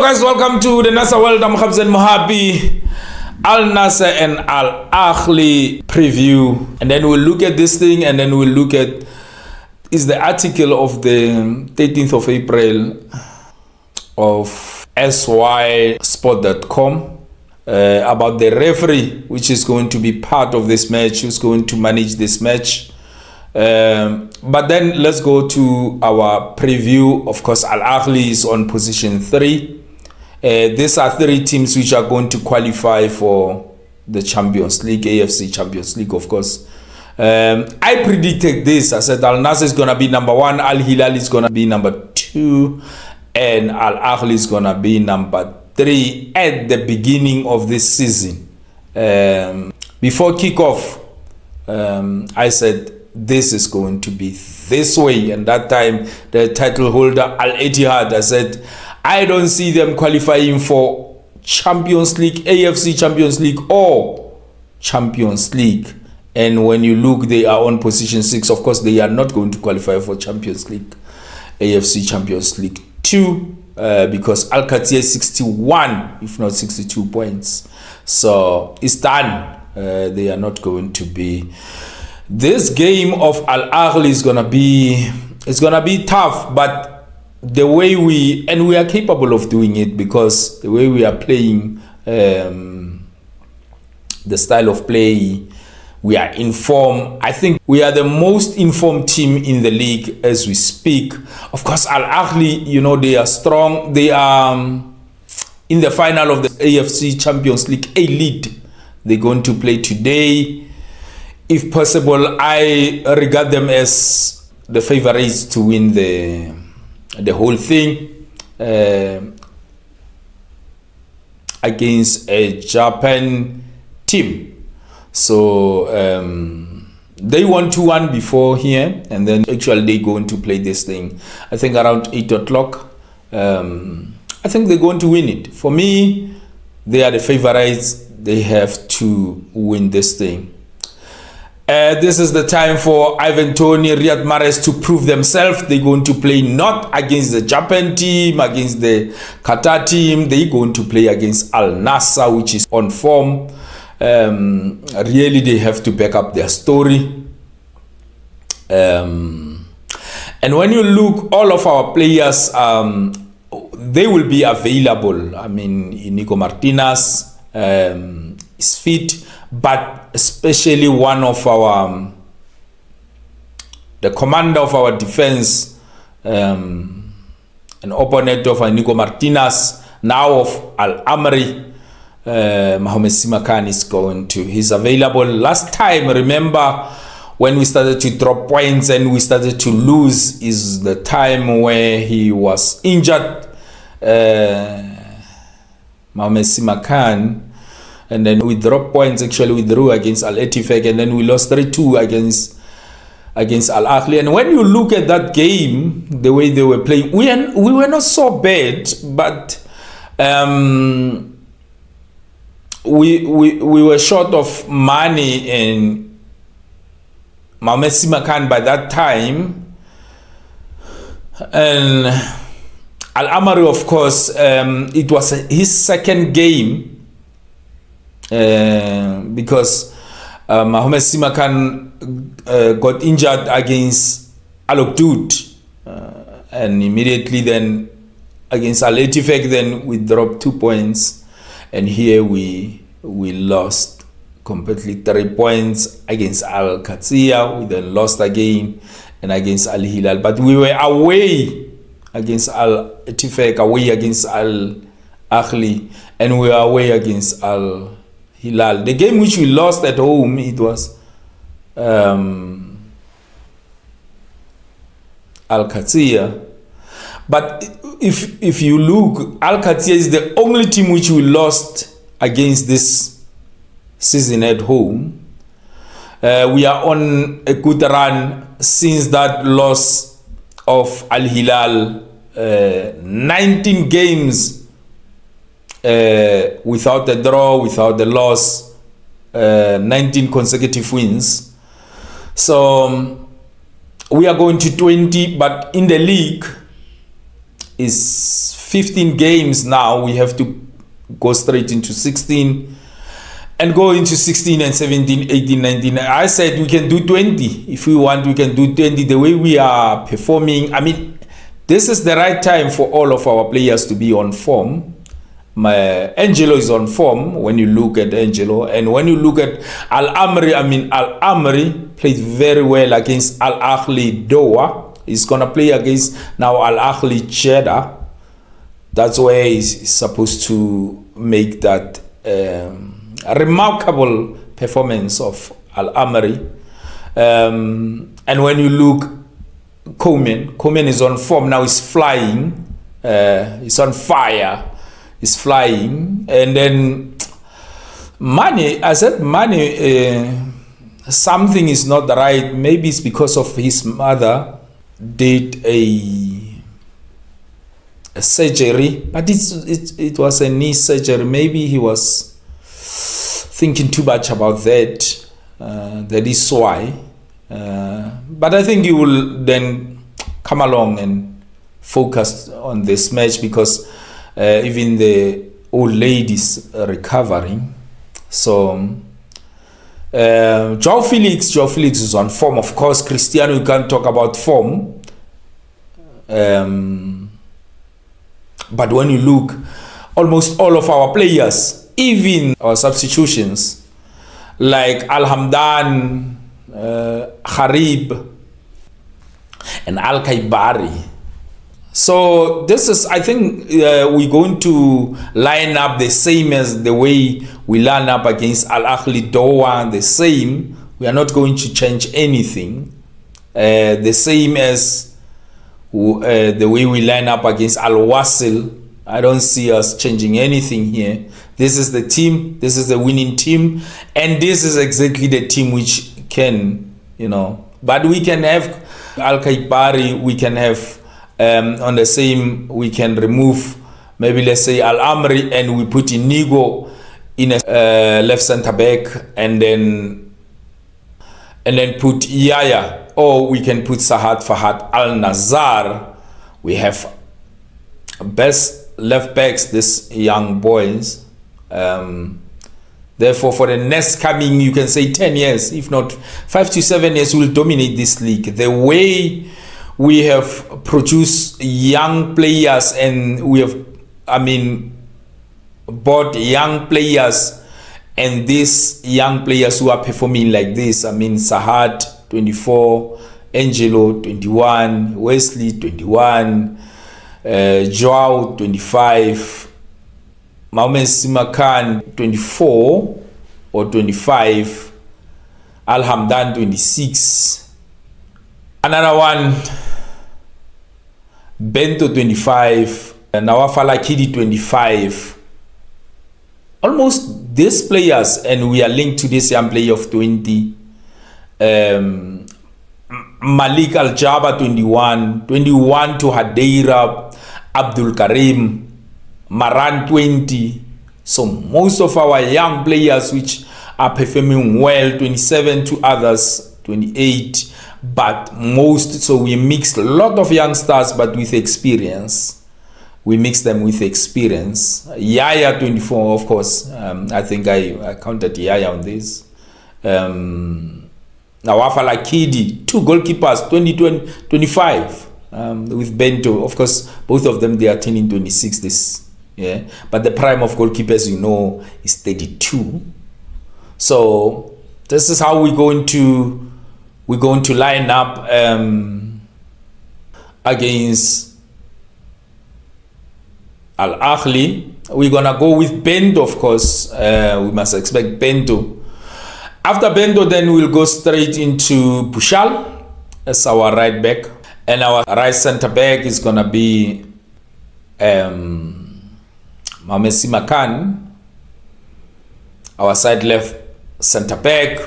guys, welcome to the Nassr World. I'm Khabzan Mohabi. Al-Nassr and Al-Ahly preview, and then we'll look at this thing, and then we'll look at is the article of the 13th of April of sysport.com about the referee, which is going to be part of this match, who's going to manage this match. But then let's go to our preview. Of course, Al-Ahly is on position 3. These are 3 teams which are going to qualify for the Champions League, AFC Champions League, of course. I predicted this. I said Al-Nassr is going to be number 1, Al-Hilal is going to be number 2, and Al-Ahly is going to be number 3 at the beginning of this season. Before kickoff, I said this is going to be this way, and that time the title holder Al-Ittihad, I said I don't see them qualifying for Champions League, AFC Champions League or Champions League. And when you look, they are on position 6. Of course, they are not going to qualify for Champions League, AFC Champions League 2, because Al-Qadsiya is 61, if not 62 points. So it's done. They are not going to be. This game of Al-Ahly is gonna be tough, but the way we are capable of doing it, because the way we are playing, the style of play, we are informed. I think we are the most informed team in the league as we speak. Of course, Al-Ahly, you know, they are strong. They are in the final of the AFC Champions League elite. They're going to play today. If possible, I regard them as the favorites to win the whole thing against a Japan team. So they won 2-1 before here, and then actually they're going to play this thing, I think around 8 o'clock. I think they're going to win it. For me, they are the favorites. They have to win this thing. This is the time for Ivan Toney, Riyad Mahrez to prove themselves. They're going to play not against the Japan team, against the Qatar team. They're going to play against Al-Nassr, which is on form. Really, they have to back up their story. And when you look, all of our players, they will be available. I mean, Nico Martinez is fit, but especially one of our, the commander of our defense, an opponent of Nico Martinez, now of Al-Amri, Mohamed Simakan is he's available. Last time, remember, when we started to drop points and we started to lose, is the time where he was injured, Mohamed Simakan. And then we dropped points, actually withdrew against Al-Ettifaq, and then we lost 3-2 against Al-Ahly. And when you look at that game, the way they were playing, we were not so bad, but we were short of money and Mohamed Simakan by that time. And Al-Amri, of course, it was his second game, because Mohamed Simakan got injured against Al-Oqdoud, and immediately then against Al-Ettifaq, then we dropped 2 points, and here we lost completely 3 points against Al-Qadsiya. We then lost again, and against Al-Hilal, but we were away against Al-Ettifaq, away against Al-Ahly, and we were away against Al-Hilal. The game which we lost at home, it was Al-Qadsiya. But if you look, Al-Qadsiya is the only team which we lost against this season at home. We are on a good run since that loss of Al-Hilal, 19 games without a draw, without a loss, 19 consecutive wins. So we are going to 20, but in the league, is 15 games now. We have to go straight into 16 and go into 16 and 17, 18, 19. I said we can do 20. If we want, we can do 20. The way we are performing, I mean, this is the right time for all of our players to be on form. Angelo is on form when you look at Angelo. And when you look at Al-Amri, I mean, Al-Amri played very well against Al-Ahly Doha. He's going to play against now Al-Ahly Jeddah. That's where he's supposed to make that a remarkable performance of Al-Amri. And when you look, Koeman is on form now. He's flying. He's on fire. He's flying. And then Mane, I said Mane, something is not right. Maybe it's because of his mother did a surgery, but it was a knee surgery. Maybe he was thinking too much about that. That is why. But I think he will then come along and focus on this match, because even the old lady's recovering. So João Felix is on form. Of course, Cristiano, you can't talk about form. But when you look, almost all of our players, even our substitutions, like Al-Hamdan, Harib, and Al-Kaibari. So this is, I think, we're going to line up the same as the way we line up against Al-Ahly Doha, the same. We are not going to change anything. The same as the way we line up against Al-Wasl. I don't see us changing anything here. This is the team. This is the winning team. And this is exactly the team which can, but we can have Al-Kaibari, we can have on the same, we can remove maybe, let's say, Al-Amri, and we put Inigo in a left center back, and then put Yaya, or we can put Fahad Al-Nassr. We have best left backs, these young boys. Therefore, for the next coming, you can say 10 years, if not 5 to 7 years, we'll dominate this league. The way we have produced young players, and we have, bought young players, and these young players who are performing like this, Sahat, 24, Angelo, 21, Wesley, 21, Joao, 25, Mohamed Simakan, 24 or 25, Al-Hamdan, 26, another one, Bento, 25, Nawafal Akidi, 25. Almost these players, and we are linked to this young player of 20. Malik Al-Jaba, 21 to Hadeira, Abdul Karim, Maran, 20. So most of our young players which are performing well, 27 to others, 28. But most, so we mixed a lot of youngsters, but with experience. We mix them with experience. Yaya, 24, of course. I think I counted Yaya on this. Nawafal Akidi, 2 goalkeepers, 25. With Bento, of course, both of them, they are turning 26 this. Yeah, but the prime of goalkeepers, is 32. So this is how we're going to line up against Al-Ahly. We're gonna go with Bento, of course. We must expect Bento. After Bento, then we'll go straight into Bushal as our right back, and our right center back is gonna be Mohamed Simakan. Our side left center back,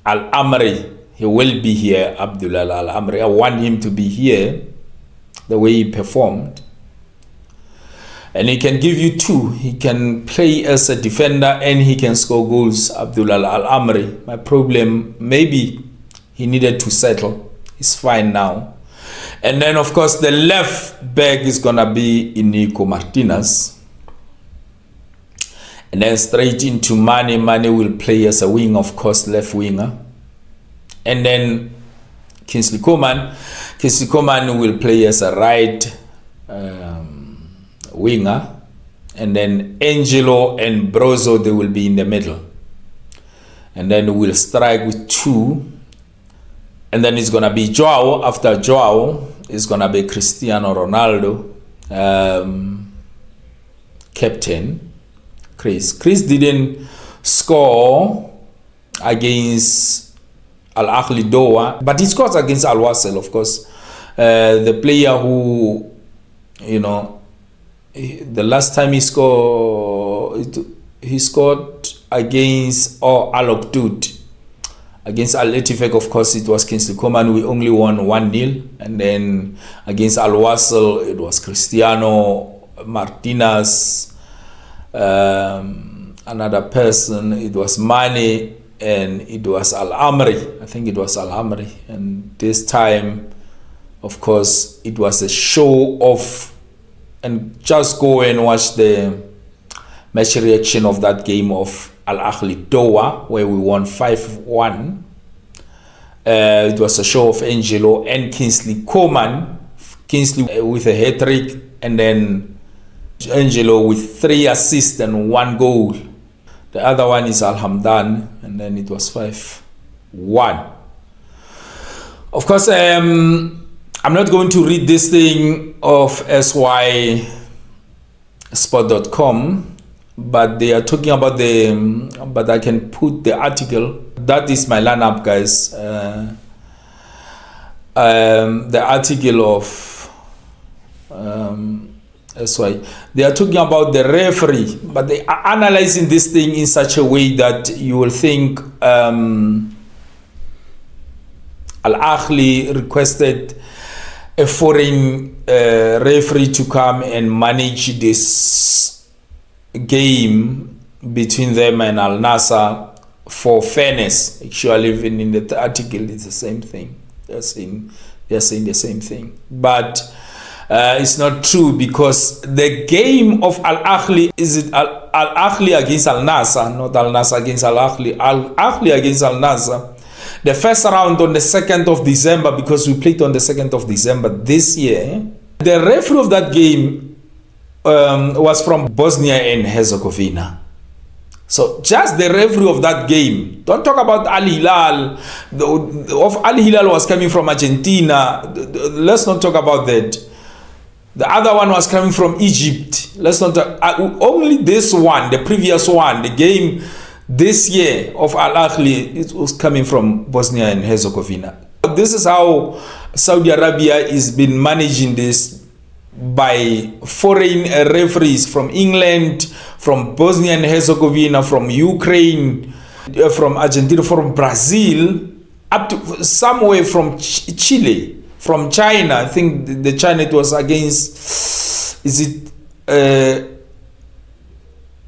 Al-Amri. He will be here, Abdullah Al-Amri. I want him to be here, the way he performed. And he can give you 2. He can play as a defender and he can score goals, Abdullah Al-Amri. My problem, maybe he needed to settle. He's fine now. And then, of course, the left back is going to be Inigo Martinez. And then straight into Mane. Mane will play as a wing, of course, left winger. And then Kingsley Coman. Kingsley Coman will play as a right winger. And then Angelo and Brozo, they will be in the middle. And then we'll strike with 2. And then it's going to be Joao. After Joao, it's going to be Cristiano Ronaldo. Captain. Chris didn't score against Al-Ahly Doha, but he scores against Al-Nassr, of course. The player who, you know, the last time he scored against Al-Oqdoud. Against Al-Ettifaq, of course, it was Kingsley Coman. We only won 1-0. And then against Al-Nassr, it was Cristiano Martinez. Another person, it was Mane, and it was Al-Amri. I think it was Al-Amri. And this time, of course, it was a show off. And just go and watch the match reaction of that game of Al-Ahly Doha, where we won 5-1. It was a show of Angelo and Kingsley Coman. Kingsley with a hat-trick, and then Angelo with 3 assists and 1 goal. The other one is Al-Hamdan, and then it was 5-1. Of course, I'm not going to read this thing of sysport.com, but they are talking about but I can put the article. That is my lineup, guys. The article of SY. They are talking about the referee, but they are analyzing this thing in such a way that you will think Al-Ahly requested a foreign referee to come and manage this game between them and Al-Nassr for fairness. Actually, even in the article, it's the same thing. They're saying the same thing, but it's not true, because the game of Al-Ahly is Al-Ahly against Al-Nassr, not Al-Nassr against Al-Ahly. Al-Ahly against Al-Nassr. The first round on the 2nd of December, because we played on the 2nd of December this year. The referee of that game was from Bosnia and Herzegovina. So just the referee of that game. Don't talk about Al-Hilal. Al-Hilal was coming from Argentina. Let's not talk about that. The other one was coming from Egypt. Let's not talk, only this one, the previous one, the game this year of Al-Ahly, it was coming from Bosnia and Herzegovina. This is how Saudi Arabia is been managing this, by foreign referees from England, from Bosnia and Herzegovina, from Ukraine, from Argentina, from Brazil, up to somewhere from Chile, from China. I think the China, it was against, is it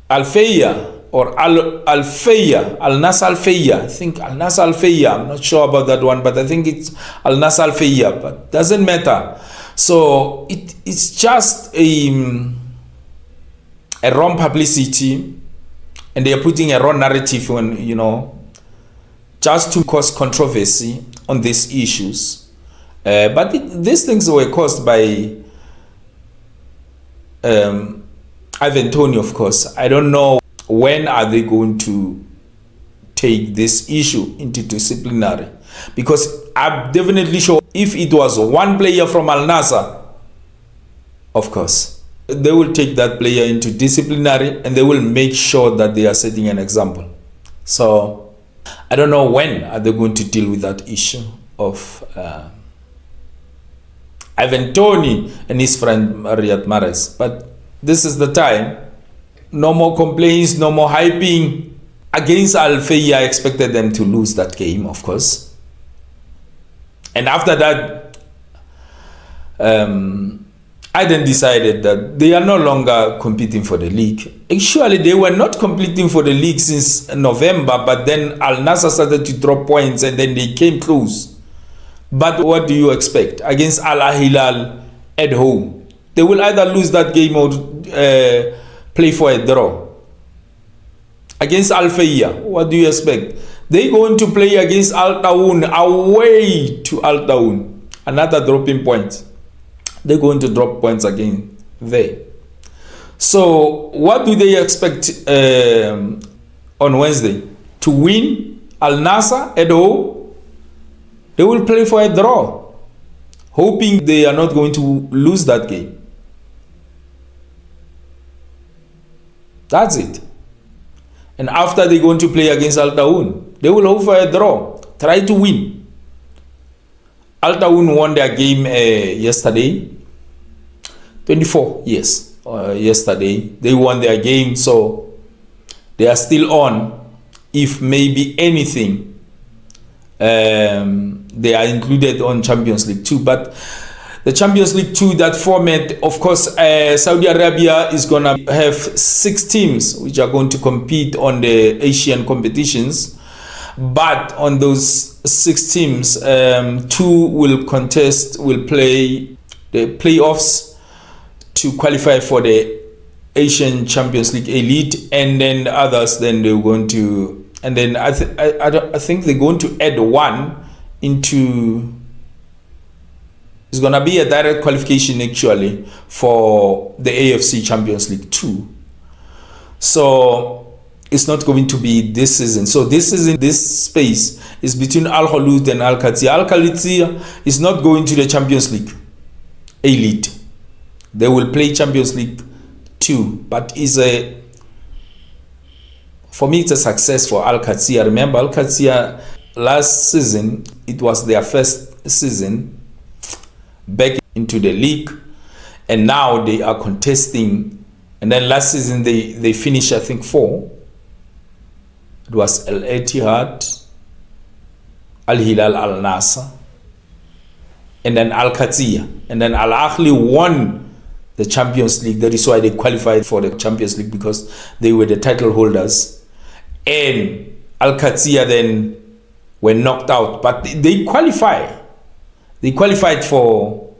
Al-Fayya or Al-Fayya, Al-Nassr Al-Fayya? I think Al-Nassr Al-Fayya. I'm not sure about that one, but I think it's Al-Nassr Al-Fayya, but doesn't matter. So it's just a wrong publicity, and they are putting a wrong narrative on, you know, just to cause controversy on these issues. But these things were caused by Ivan Toney, of course. I don't know when are they going to take this issue into disciplinary, because I'm definitely sure if it was one player from Al-Nassr, of course, they will take that player into disciplinary, and they will make sure that they are setting an example. So I don't know when are they going to deal with that issue of Ivan Toney and his friend Riyad Mahrez. But this is the time. No more complaints, no more hyping. Against Al-Fayya, I expected them to lose that game, of course. And after that, I then decided that they are no longer competing for the league. Actually, they were not competing for the league since November, but then Al-Nassr started to drop points, and then they came close But what do you expect against Al-Hilal at home? They will either lose that game or play for a draw. Against Al-Fayya, what do you expect? They're going to play against Al-Tawoun, away to Al-Tawoun. Another dropping point. They're going to drop points again there. So what do they expect on Wednesday? To win Al-Nassr at home? They will play for a draw, hoping they are not going to lose that game. That's it. And after they're going to play against Al-Tawoun, they will hope for a draw, try to win. Al-Tawoun won their game yesterday. 24, yes. Yesterday. They won their game, so they are still on. If maybe anything, they are included on Champions League 2. But the Champions League 2, that format, of course, Saudi Arabia is going to have 6 teams which are going to compete on the Asian competitions. But on those 6 teams, 2 will play the playoffs to qualify for the Asian Champions League Elite, and then the others, then they're going to, and then I think they're going to add one into. It's going to be a direct qualification actually for the AFC Champions League 2. So it's not going to be this season. So this season, this space is between Al-Ahly and Al-Qadsiya. Al-Qadsiya is not going to the Champions League Elite. They will play Champions League 2, but for me it's a success for Al-Qadsiya. Remember, Al-Qadsiya last season, it was their first season back into the league, and now they are contesting. And then last season they finished, I think, 4. It was Al-Ittihad, Al-Hilal, Al-Nassr, and then Al-Qadsiya, and then Al-Ahly won the Champions League. That is why they qualified for the Champions League, because they were the title holders. And Al-Qadsiya then were knocked out, but they qualified. They qualified for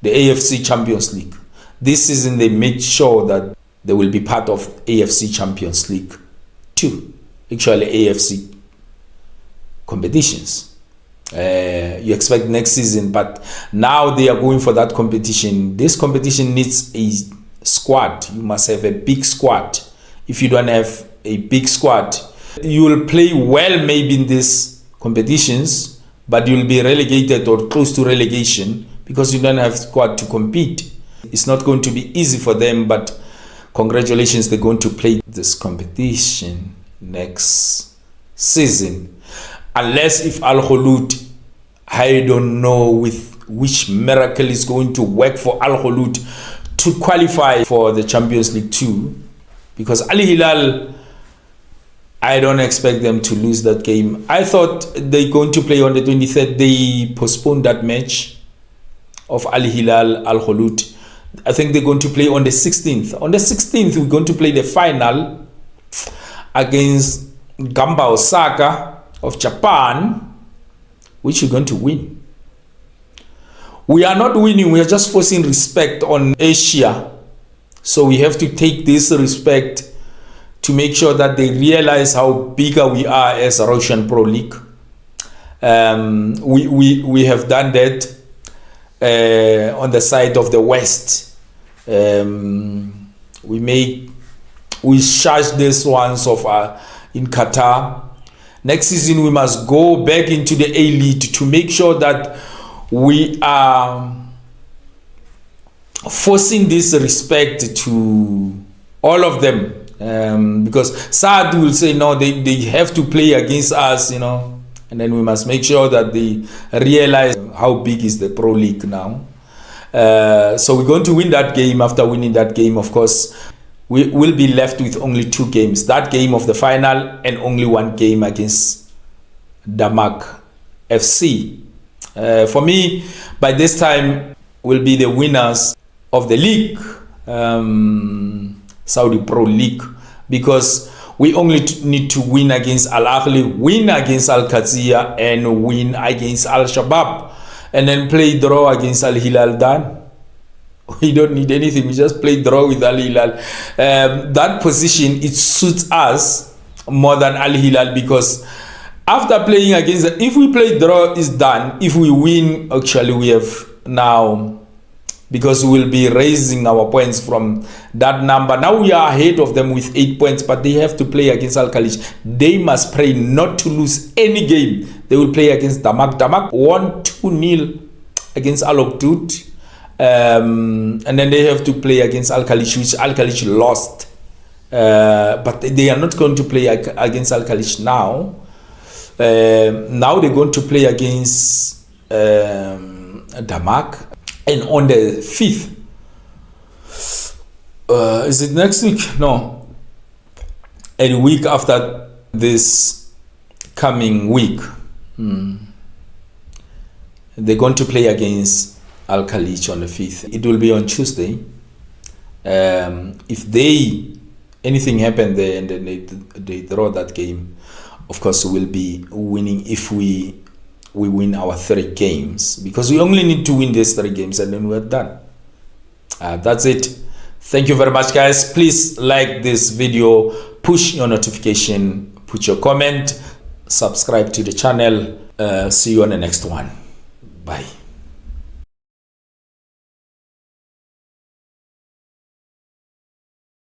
the AFC Champions League. This season they made sure that they will be part of AFC Champions League 2. Actually AFC competitions. You expect next season, but now they are going for that competition. This competition needs a squad. You must have a big squad. If you don't have a big squad, you will play well maybe in these competitions, but you will be relegated or close to relegation because you don't have squad to compete. It's not going to be easy for them, but congratulations, they're going to play this competition next season. Unless if Al-Khulud, I don't know with which miracle is going to work for Al-Khulud to qualify for the Champions League 2, because Al-Hilal, I don't expect them to lose that game. I thought they're going to play on the 23rd. They postponed that match of Al-Hilal, Al-Khulud. I think they're going to play on the 16th. On the 16th, we're going to play the final against Gamba Osaka of Japan, which we're going to win. We are not winning, we are just forcing respect on Asia. So we have to take this respect to make sure that they realize how bigger we are as Roshn Pro Leaque. We have done that on the side of the West. We charge this ones of in Qatar. Next season we must go back into the elite to make sure that we are forcing this respect to all of them, because Saad will say no, they have to play against us, you know, and then we must make sure that they realize how big is the Pro League now. So we're going to win that game. After winning that game, of course, we will be left with only 2 games, that game of the final and only 1 game against Damak FC. For me, by this time, will be the winners of the league, Saudi Pro League, because we only need to win against Al-Ahly, win against Al-Qadsiya, and win against Al-Shabaab. and then play draw against Al Hilal. Done. We don't need anything. We just play draw with Al Hilal. That position, it suits us more than Al Hilal, because after playing against, if we play draw, is done. If we win, actually we have now, because we will be raising our points from that number. Now we are ahead of them with 8 points, but they have to play against Al-Khalish. They must pray not to lose any game. They will play against Damak. Damak won 2-0 against Al-Oqdud. And then they have to play against Al-Khalish, which Al-Khalish lost. But they are not going to play against Al-Khalish now. Now they're going to play against Damak. And on the 5th, is it next week? No. A week after this coming week, they're going to play against Al-Khalish on the 5th. It will be on Tuesday. If anything happen there and then they draw that game, of course we will be winning if we win our 3 games, because we only need to win these 3 games and then we're done. That's it. Thank you very much, guys. Please like this video, push your notification, put your comment, subscribe to the channel. See you on the next one. Bye.